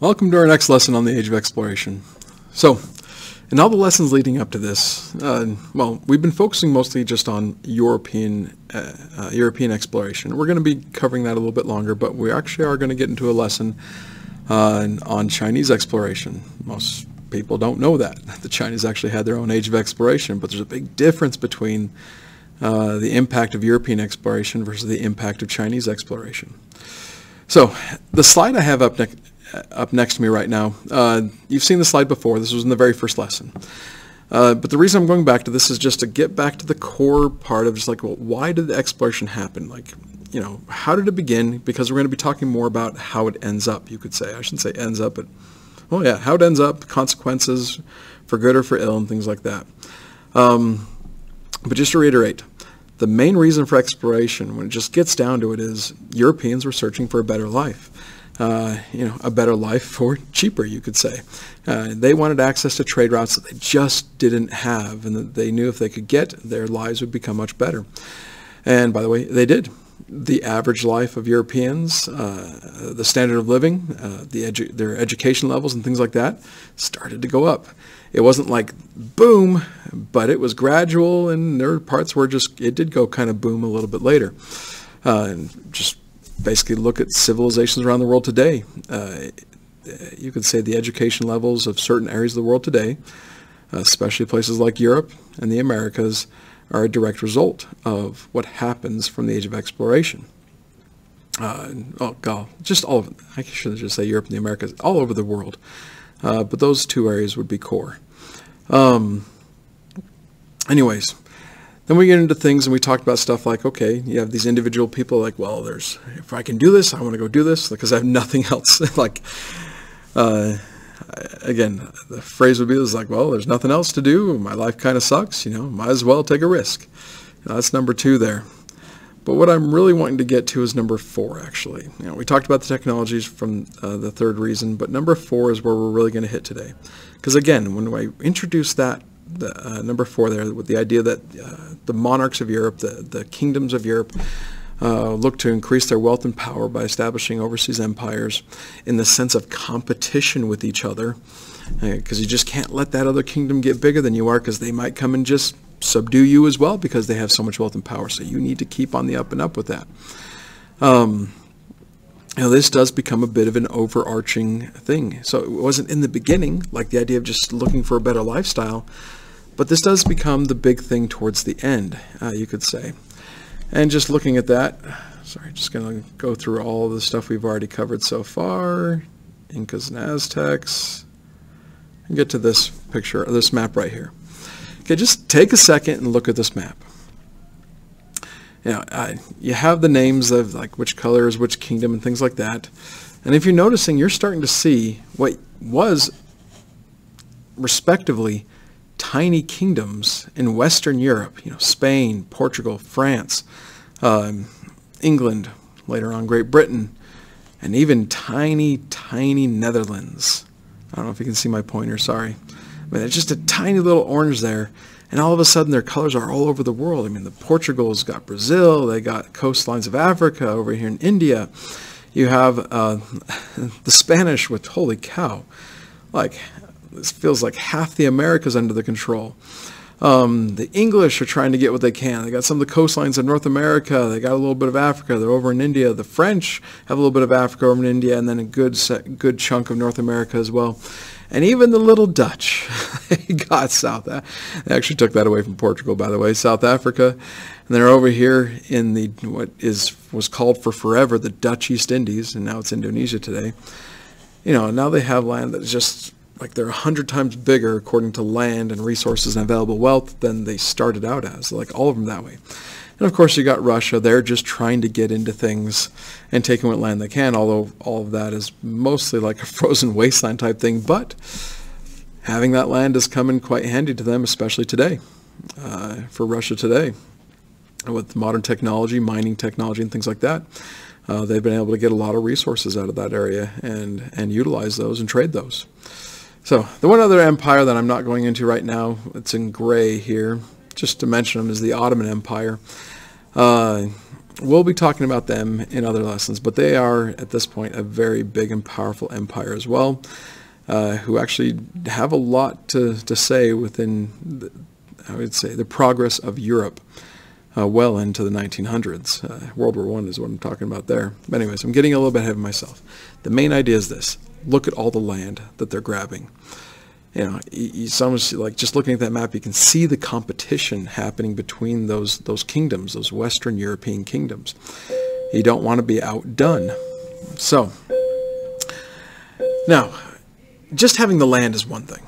Welcome to our next lesson on the Age of Exploration. So, in all the lessons leading up to this, we've been focusing mostly just on European exploration. We're going to be covering that a little bit longer, but we actually are going to get into a lesson on Chinese exploration. Most people don't know that. The Chinese actually had their own Age of Exploration, but there's a big difference between the impact of European exploration versus the impact of Chinese exploration. So, the slide I have up next to me right now, you've seen the slide before. This was in the very first lesson. But the reason I'm going back to this is just to get back to the core part of just like, well, why did the exploration happen? Like, you know, how did it begin? Because we're going to be talking more about how it ends up, you could say. I shouldn't say ends up, but, well, yeah, how it ends up, consequences for good or for ill, and things like that. But just to reiterate, the main reason for exploration, when it just gets down to it, is Europeans were searching for a better life. A better life for cheaper, you could say. They wanted access to trade routes that they just didn't have, and that they knew if they could get, their lives would become much better. And by the way, they did. The average life of Europeans, the standard of living, their education levels and things like that started to go up. It wasn't like boom, but it was gradual, and there were parts where it did go kind of boom a little bit later. And just basically look at civilizations around the world today. You could say the education levels of certain areas of the world today, especially places like Europe and the Americas, are a direct result of what happens from the Age of Exploration. Just all of it. I should just say Europe and the Americas, all over the world. But those two areas would be core. Anyways, then we get into things and we talked about stuff like, okay, you have these individual people like, well, if I can do this, I want to go do this because I have nothing else. Again, the phrase would be like, well, there's nothing else to do. My life kind of sucks, might as well take a risk. That's number 2 there. But what I'm really wanting to get to is number 4, actually. We talked about the technologies from the third reason, but number 4 is where we're really going to hit today. Because again, when I introduce that, number 4 there, with the idea that the monarchs of Europe, the kingdoms of Europe, look to increase their wealth and power by establishing overseas empires in the sense of competition with each other, because you just can't let that other kingdom get bigger than you are, because they might come and just subdue you as well because they have so much wealth and power. So you need to keep on the up and up with that. This does become a bit of an overarching thing. So it wasn't in the beginning, like the idea of just looking for a better lifestyle, but this does become the big thing towards the end, you could say. And just looking at that, just going to go through all the stuff we've already covered so far, Incas and Aztecs, and get to this picture, or this map right here. Okay, just take a second and look at this map. You have the names of like which color is which kingdom and things like that. And if you're noticing, you're starting to see what was respectively tiny kingdoms in Western Europe, Spain, Portugal, France, England, later on Great Britain, and even tiny, tiny Netherlands. I don't know if you can see my pointer, sorry. It's just a tiny little orange there, and all of a sudden their colors are all over the world. The Portugal's got Brazil, they got coastlines of Africa over here in India. You have the Spanish with, holy cow, this feels like half the Americas under the control. The English are trying to get what they can. They got some of the coastlines of North America. They got a little bit of Africa. They're over in India. The French have a little bit of Africa over in India, and then a good chunk of North America as well. And even the little Dutch, they got They actually took that away from Portugal, by the way, South Africa. And they're over here in was called for forever the Dutch East Indies, and now it's Indonesia today. Now they have land that's just they're 100 times bigger according to land and resources and available wealth than they started out as, all of them that way. And of course you got Russia. They're just trying to get into things and taking what land they can, although all of that is mostly like a frozen wasteland type thing. But having that land has come in quite handy to them, especially today, for Russia today. With modern technology, mining technology and things like that, they've been able to get a lot of resources out of that area and utilize those and trade those. So the one other empire that I'm not going into right now, it's in gray here, just to mention them, is the Ottoman Empire. We'll be talking about them in other lessons, but they are, at this point, a very big and powerful empire as well, who actually have a lot to say within, I would say, the progress of Europe well into the 1900s. World War I is what I'm talking about there. But anyways, I'm getting a little bit ahead of myself. The main idea is this. Look at all the land that they're grabbing. You know, it's almost like just looking at that map, you can see the competition happening between those kingdoms, those Western European kingdoms. You don't want to be outdone. So, now, just having the land is one thing.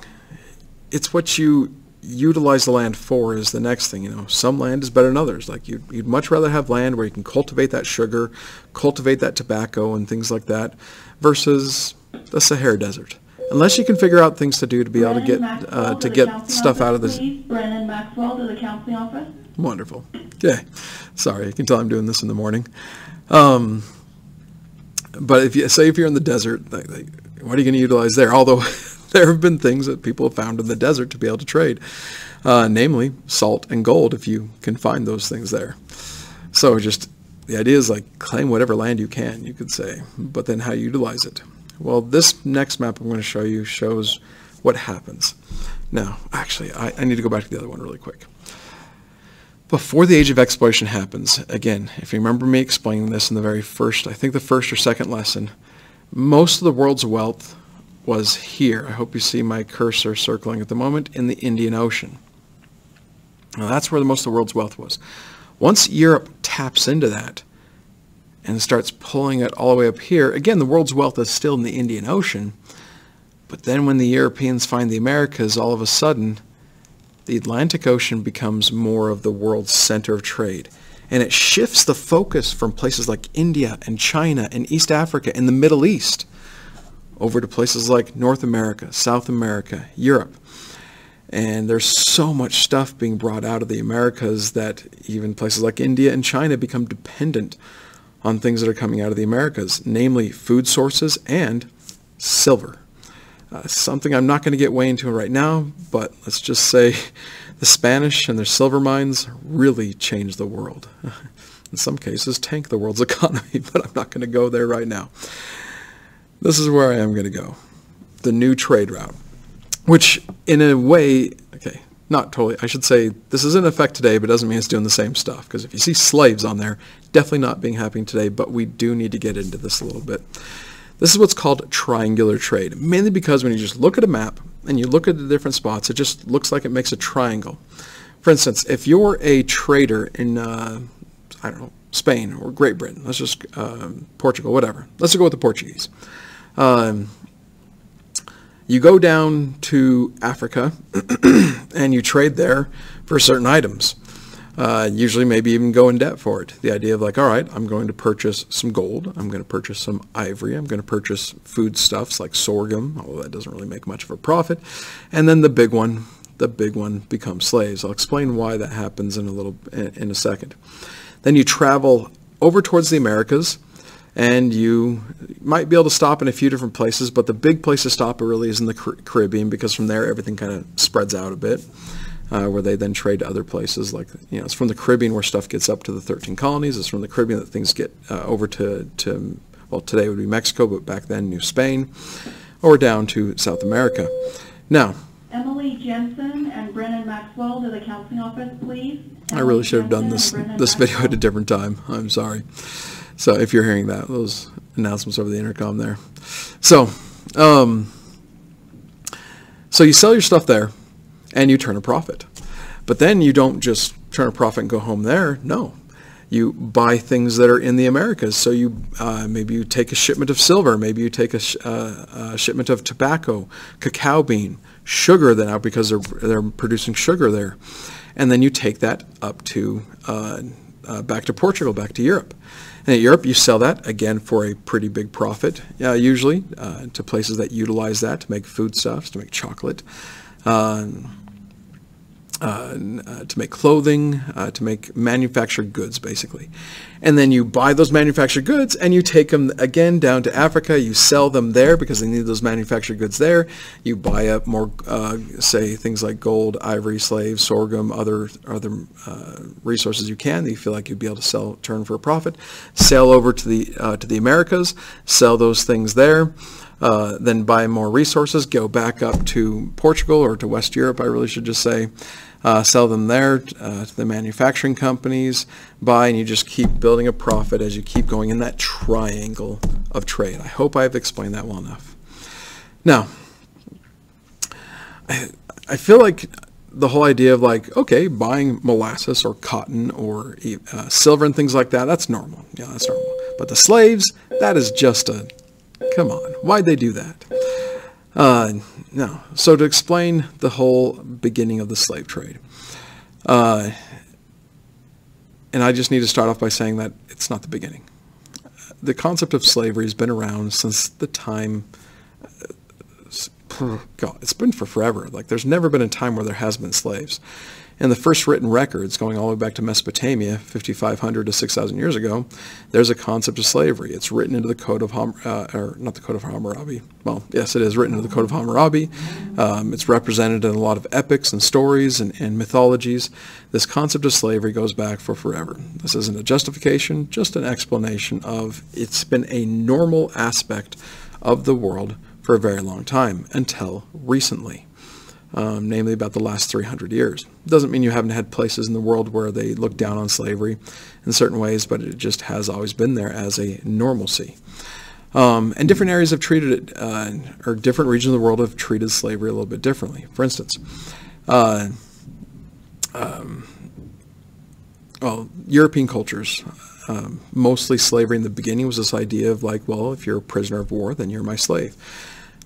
It's what you utilize the land for is the next thing. You know, some land is better than others. Like you'd much rather have land where you can cultivate that sugar, cultivate that tobacco and things like that, versus the Sahara Desert. Unless you can figure out things to do to be able to get stuff out of this. Brennan Maxwell to the counseling office. Wonderful. Okay. Sorry, you can tell I'm doing this in the morning. But if you're in the desert, what are you going to utilize there? Although there have been things that people have found in the desert to be able to trade, namely salt and gold, if you can find those things there. So just the idea is like claim whatever land you can, you could say, but then how you utilize it. Well, this next map I'm going to show you shows what happens. Now, actually, I need to go back to the other one really quick. Before the Age of Exploration happens, again, if you remember me explaining this in the very first, I think the first or second lesson, most of the world's wealth was here. I hope you see my cursor circling at the moment in the Indian Ocean. Now, that's where most of the world's wealth was. Once Europe taps into that, and starts pulling it all the way up here. Again, the world's wealth is still in the Indian Ocean, but then when the Europeans find the Americas, all of a sudden, the Atlantic Ocean becomes more of the world's center of trade. And it shifts the focus from places like India and China and East Africa and the Middle East over to places like North America, South America, Europe. And there's so much stuff being brought out of the Americas that even places like India and China become dependent on things that are coming out of the Americas, namely food sources and silver. Something I'm not going to get way into right now, but let's just say the Spanish and their silver mines really changed the world. In some cases, tank the world's economy, but I'm not going to go there right now. This is where I am going to go. The new trade route, which in a way, okay, not totally. I should say this is in effect today, but doesn't mean it's doing the same stuff. Because if you see slaves on there, definitely not being happening today, but we do need to get into this a little bit. This is what's called triangular trade, mainly because when you just look at a map and you look at the different spots, it just looks like it makes a triangle. For instance, if you're a trader in, I don't know, Spain or Great Britain, let's just, Portugal, whatever. Let's go with the Portuguese. You go down to Africa and you trade there for certain items. Usually maybe even go in debt for it. The idea of like, all right, I'm going to purchase some gold. I'm going to purchase some ivory. I'm going to purchase foodstuffs like sorghum, although that doesn't really make much of a profit. And then the big one becomes slaves. I'll explain why that happens in a second. Then you travel over towards the Americas. And you might be able to stop in a few different places, but the big place to stop really is in the Caribbean, because from there everything kind of spreads out a bit, where they then trade to other places. Like, you know, it's from the Caribbean where stuff gets up to the 13 colonies. It's from the Caribbean that things get over to, well, today would be Mexico, but back then New Spain, or down to South America. Now, Emily Jensen and Brennan Maxwell to the counseling office, please. I really should have done this video at a different time. I'm sorry. So if you're hearing that, those announcements over the intercom there. So, so you sell your stuff there and you turn a profit. But then you don't just turn a profit and go home there. No. You buy things that are in the Americas. So you maybe you take a shipment of silver. Maybe you take a shipment of tobacco, cacao bean, sugar now, because they're producing sugar there. And then you take that up to back to Portugal, back to Europe. And at Europe, you sell that, again, for a pretty big profit, usually, to places that utilize that to make foodstuffs, to make chocolate. And to make clothing, to make manufactured goods, basically. And then you buy those manufactured goods and you take them again down to Africa. You sell them there because they need those manufactured goods there. You buy up more, say, things like gold, ivory, slaves, sorghum, other resources you can that you feel like you'd be able to turn for a profit. Sail over to the Americas, sell those things there. Then buy more resources, go back up to Portugal or to West Europe, I really should just say, sell them there to the manufacturing companies, buy, and you just keep building a profit as you keep going in that triangle of trade. I hope I've explained that well enough. Now, I feel like the whole idea of like, okay, buying molasses or cotton or silver and things like that, that's normal. Yeah, that's normal. But the slaves, that is just a... Come on, why'd they do that? No. So to explain the whole beginning of the slave trade, and I just need to start off by saying that it's not the beginning. The concept of slavery has been around since the time, God, it's been for forever. Like there's never been a time where there has been slaves. And the first written records, going all the way back to Mesopotamia, 5,500 to 6,000 years ago, there's a concept of slavery. It's written into the Code of not the Code of Hammurabi. Well, yes, it is written into the Code of Hammurabi. It's represented in a lot of epics and stories and mythologies. This concept of slavery goes back for forever. This isn't a justification, just an explanation of it's been a normal aspect of the world for a very long time, until recently. Namely about the last 300 years. Doesn't mean you haven't had places in the world where they look down on slavery in certain ways, but it just has always been there as a normalcy. And different areas have treated it, or different regions of the world have treated slavery a little bit differently. For instance, European cultures, mostly slavery in the beginning was this idea of like, well, if you're a prisoner of war, then you're my slave.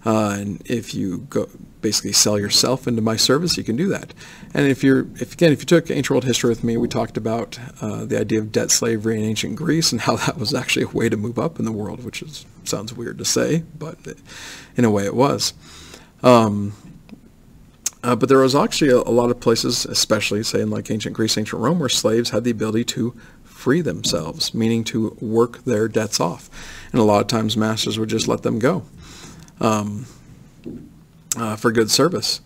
And if you basically sell yourself into my service, you can do that. And if you took ancient world history with me, we talked about the idea of debt slavery in ancient Greece and how that was actually a way to move up in the world, which sounds weird to say, but in a way it was. But there was actually a lot of places, especially say in like ancient Greece, ancient Rome, where slaves had the ability to free themselves, meaning to work their debts off. And a lot of times masters would just let them go. For good service.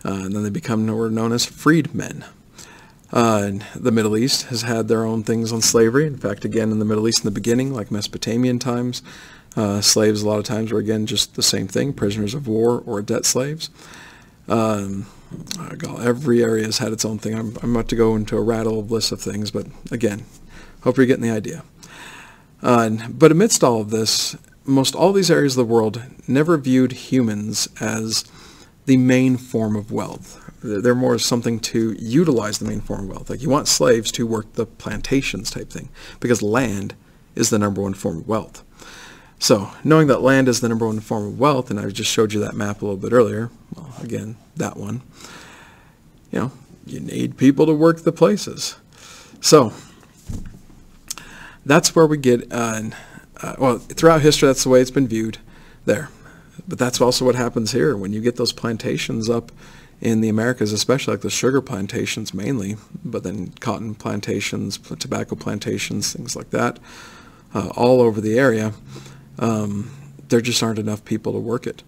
And then they were known as freedmen. The Middle East has had their own things on slavery. In fact, again, in the Middle East in the beginning, like Mesopotamian times, slaves a lot of times were, again, just the same thing, prisoners of war or debt slaves. Every area has had its own thing. I'm about to go into a rattle of lists of things, but again, hope you're getting the idea. But amidst all of this, most all these areas of the world never viewed humans as the main form of wealth. They're more something to utilize the main form of wealth. Like you want slaves to work the plantations type thing, because land is the number one form of wealth. So knowing that land is the number one form of wealth, and I just showed you that map a little bit earlier, well, again, that one, you need people to work the places. So that's where we get... well, throughout history, that's the way it's been viewed there. But that's also what happens here. When you get those plantations up in the Americas, especially like the sugar plantations mainly, but then cotton plantations, tobacco plantations, things like that, all over the area, there just aren't enough people to work it.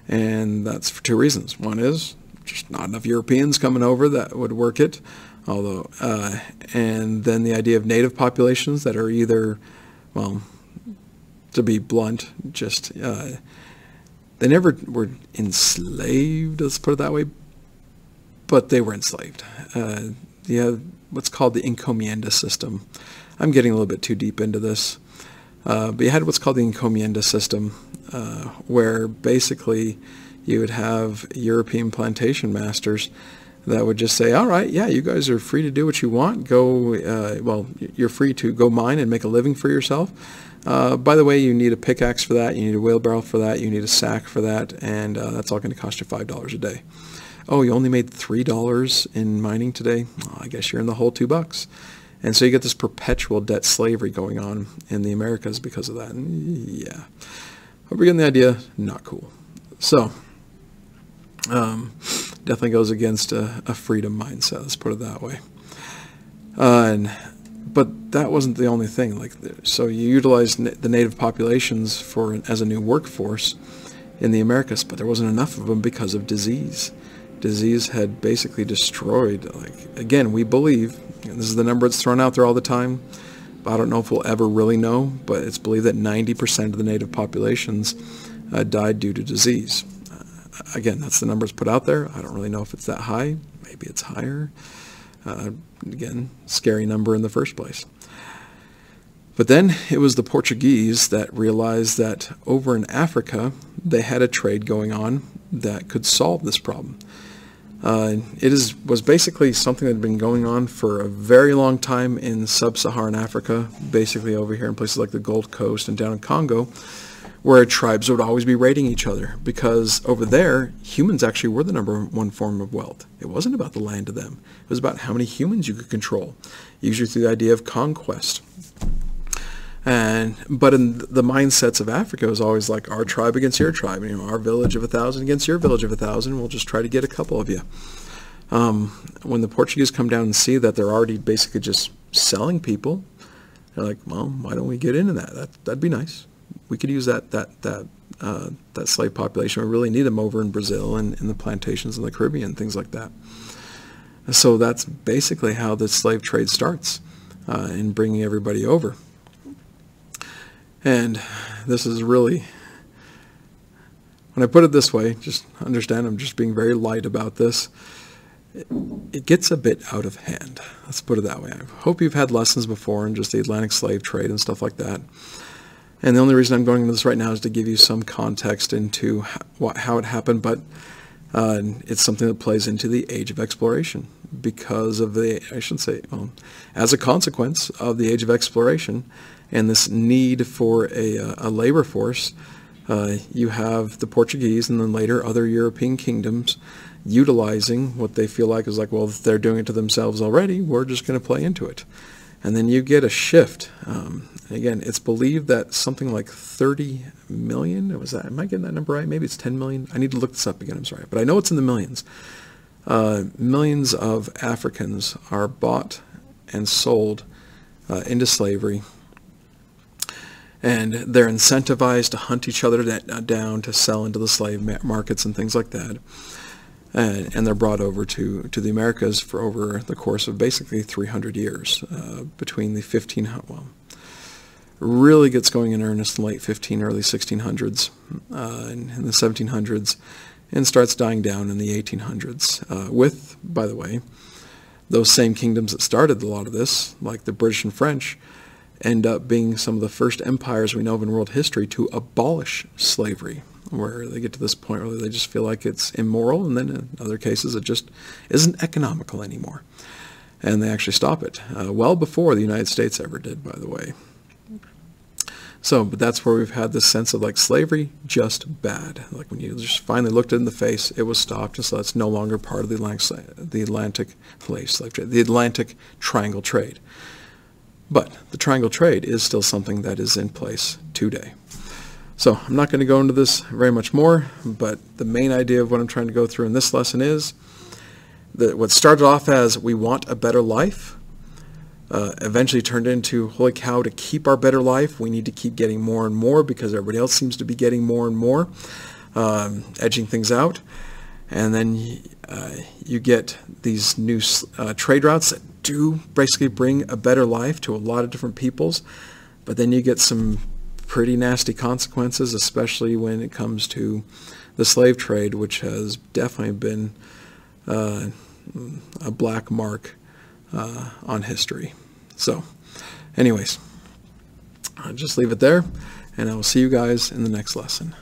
And that's for two reasons. One is just not enough Europeans coming over that would work it. And then the idea of native populations that are either, well, to be blunt, just they never were enslaved, let's put it that way, but they were enslaved. You have what's called the encomienda system. I'm getting a little bit too deep into this, but you had what's called the encomienda system, where basically you would have European plantation masters that would just say, all right, yeah, you guys are free to do what you want. Go, well, you're free to go mine and make a living for yourself. By the way, you need a pickaxe for that, you need a wheelbarrow for that, you need a sack for that, and that's all going to cost you $5 a day. Oh, you only made $3 in mining today? Oh, I guess you're in the whole $2. And so you get this perpetual debt slavery going on in the Americas because of that. And yeah, hope you're getting the idea. Not cool. So, definitely goes against a freedom mindset, let's put it that way. But that wasn't the only thing. Like, so you utilized the native populations as a new workforce in the Americas, but there wasn't enough of them because of disease. Disease had basically destroyed, like, again, we believe, and this is the number that's thrown out there all the time, but I don't know if we'll ever really know, but it's believed that 90% of the native populations died due to disease. Again, that's the numbers put out there. I don't really know if it's that high. Maybe it's higher. Again, scary number in the first place. But then it was the Portuguese that realized that over in Africa, they had a trade going on that could solve this problem. Was basically something that had been going on for a very long time in sub-Saharan Africa, basically over here in places like the Gold Coast and down in Congo, where tribes would always be raiding each other, because over there, humans actually were the number one form of wealth. It wasn't about the land to them. It was about how many humans you could control, usually through the idea of conquest. But in the mindsets of Africa, it was always like our tribe against your tribe, our village of 1,000 against your village of 1,000. We'll just try to get a couple of you. When the Portuguese come down and see that they're already basically just selling people, they're like, well, why don't we get into that? That'd be nice. We could use that slave population. We really need them over in Brazil and in the plantations in the Caribbean, things like that. So that's basically how the slave trade starts, in bringing everybody over. And this is really, when I put it this way, just understand I'm just being very light about this. It gets a bit out of hand. Let's put it that way. I hope you've had lessons before in just the Atlantic slave trade and stuff like that. And the only reason I'm going into this right now is to give you some context into how it happened, but it's something that plays into the age of exploration because of as a consequence of the age of exploration and this need for a labor force. You have the Portuguese and then later other European kingdoms utilizing what they feel like is like, well, if they're doing it to themselves already, we're just going to play into it. And then you get a shift. Again, it's believed that something like 30 million, am I getting that number right? Maybe it's 10 million. I need to look this up again, I'm sorry. But I know it's in the millions. Millions of Africans are bought and sold into slavery. And they're incentivized to hunt each other down to sell into the slave markets and things like that. And they're brought over to the Americas for over the course of basically 300 years, between the really gets going in earnest in late early 1600s, and in the 1700s, and starts dying down in the 1800s. With, by the way, those same kingdoms that started a lot of this, like the British and French, end up being some of the first empires we know of in world history to abolish slavery, where they get to this point where they just feel like it's immoral, and then in other cases it just isn't economical anymore. And they actually stop it, well before the United States ever did, by the way. So, but that's where we've had this sense of like slavery, just bad. Like when you just finally looked it in the face, it was stopped, and so it's no longer part of the Atlantic Triangle trade. But the triangle trade is still something that is in place today. So I'm not going to go into this very much more, but the main idea of what I'm trying to go through in this lesson is that what started off as we want a better life, eventually turned into, holy cow, to keep our better life, we need to keep getting more and more because everybody else seems to be getting more and more, edging things out. And then you get these new trade routes that do basically bring a better life to a lot of different peoples, but then you get some pretty nasty consequences, especially when it comes to the slave trade, which has definitely been a black mark on history. So anyways, I'll just leave it there, and I will see you guys in the next lesson.